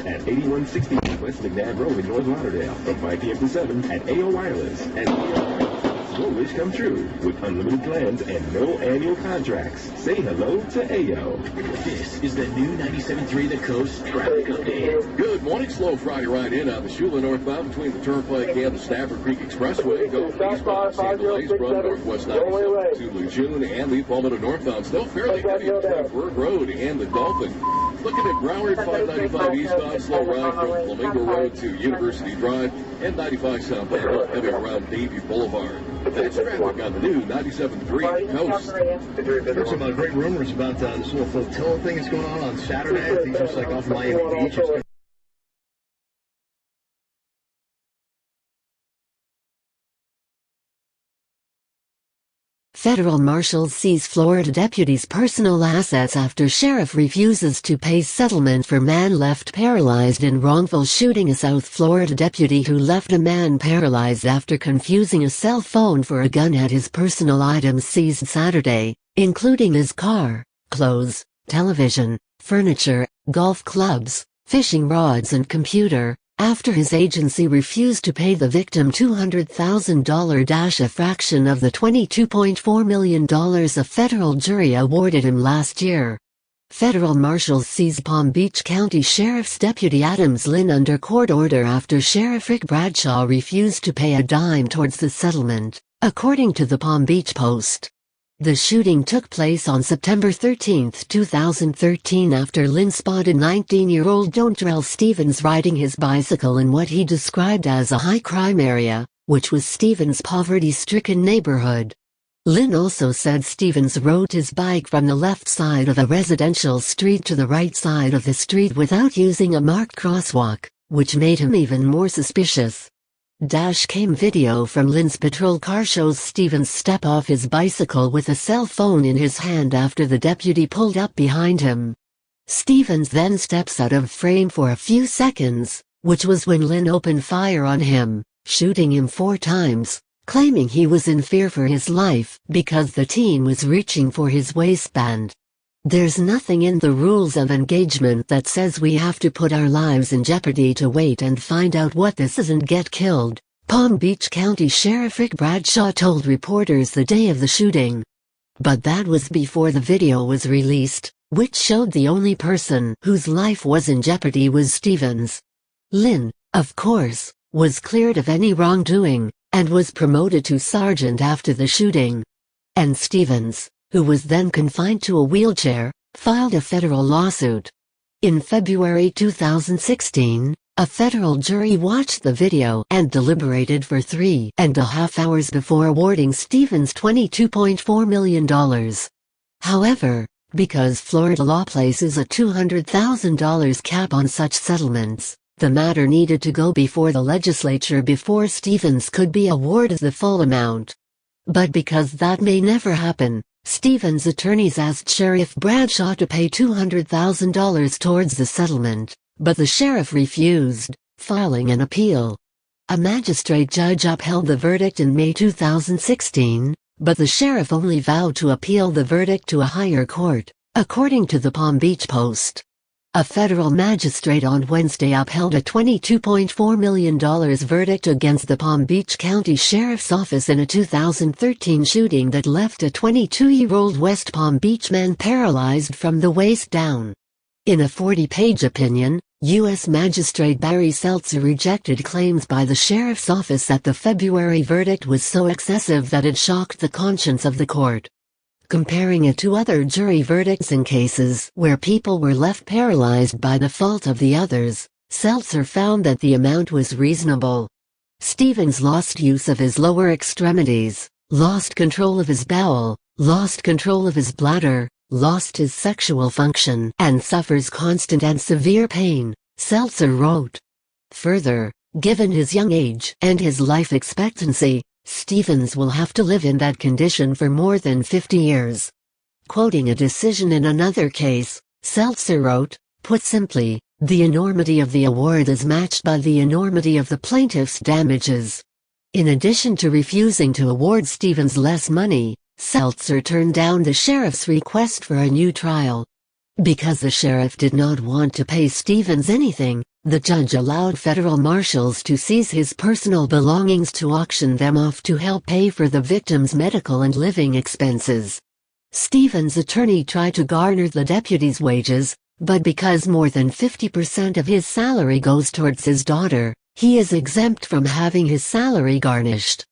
at 8160 West McNabb Road in North Lauderdale from 5 p.m. to 7 at AO Wireless. And your wish come true with unlimited plans and no annual contracts. Say hello to AO. This is the new 97.3 The Coast traffic update. Good morning. Slow Friday ride in on the Shula northbound between the Turnpike and the Stafford Creek Expressway. Go eastbound St. Delays from Northwest 97 to Lejeune and the Palmetto northbound. Still fairly heavy at Traverse Road and the Dolphin. Looking at Broward, 595 eastbound, slow ride from Flamingo Road to University Drive, and 95 southbound, heavy around Davie Boulevard. That's traffic on the new 97.3 Coast. There's some great rumors about this little flotilla thing that's going on Saturday. I think just like off Miami Beach. Federal marshals seize Florida deputy's personal assets after sheriff refuses to pay settlement for man left paralyzed in wrongful shooting. A South Florida deputy who left a man paralyzed after confusing a cell phone for a gun had his personal items seized Saturday, including his car, clothes, television, furniture, golf clubs, fishing rods and computer, after his agency refused to pay the victim $200,000, a fraction of the $22.4 million a federal jury awarded him last year. Federal marshals seized Palm Beach County Sheriff's Deputy Adams Lynn under court order after Sheriff Rick Bradshaw refused to pay a dime towards the settlement, according to the Palm Beach Post. The shooting took place on September 13, 2013 after Lynn spotted 19-year-old Dontrell Stevens riding his bicycle in what he described as a high-crime area, which was Stevens' poverty-stricken neighborhood. Lynn also said Stevens rode his bike from the left side of a residential street to the right side of the street without using a marked crosswalk, which made him even more suspicious. Dashcam video from Lynn's patrol car shows Stevens step off his bicycle with a cell phone in his hand after the deputy pulled up behind him. Stevens then steps out of frame for a few seconds, which was when Lynn opened fire on him, shooting him 4 times, claiming he was in fear for his life because the teen was reaching for his waistband. There's nothing in the rules of engagement that says we have to put our lives in jeopardy to wait and find out what this is and get killed, Palm Beach County Sheriff Rick Bradshaw told reporters the day of the shooting. But that was before the video was released, which showed the only person whose life was in jeopardy was Stevens. Lynn, of course, was cleared of any wrongdoing, and was promoted to sergeant after the shooting. And Stevens, who was then confined to a wheelchair, filed a federal lawsuit. In February 2016, a federal jury watched the video and deliberated for 3.5 hours before awarding Stevens $22.4 million. However, because Florida law places a $200,000 cap on such settlements, the matter needed to go before the legislature before Stevens could be awarded the full amount. But because that may never happen, Stevens' attorneys asked Sheriff Bradshaw to pay $200,000 towards the settlement, but the sheriff refused, filing an appeal. A magistrate judge upheld the verdict in May 2016, but the sheriff only vowed to appeal the verdict to a higher court, according to the Palm Beach Post. A federal magistrate on Wednesday upheld a $22.4 million verdict against the Palm Beach County Sheriff's Office in a 2013 shooting that left a 22-year-old West Palm Beach man paralyzed from the waist down. In a 40-page opinion, U.S. Magistrate Barry Seltzer rejected claims by the sheriff's office that the February verdict was so excessive that it shocked the conscience of the court. Comparing it to other jury verdicts in cases where people were left paralyzed by the fault of the others, Seltzer found that the amount was reasonable. Stevens lost use of his lower extremities, lost control of his bowel, lost control of his bladder, lost his sexual function, and suffers constant and severe pain, Seltzer wrote. Further, given his young age and his life expectancy, Stevens will have to live in that condition for more than 50 years. Quoting a decision in another case, Seltzer wrote, "Put simply, the enormity of the award is matched by the enormity of the plaintiff's damages." In addition to refusing to award Stevens less money, Seltzer turned down the sheriff's request for a new trial. Because the sheriff did not want to pay Stevens anything, the judge allowed federal marshals to seize his personal belongings to auction them off to help pay for the victim's medical and living expenses. Stevens' attorney tried to garner the deputy's wages, but because more than 50% of his salary goes towards his daughter, he is exempt from having his salary garnished.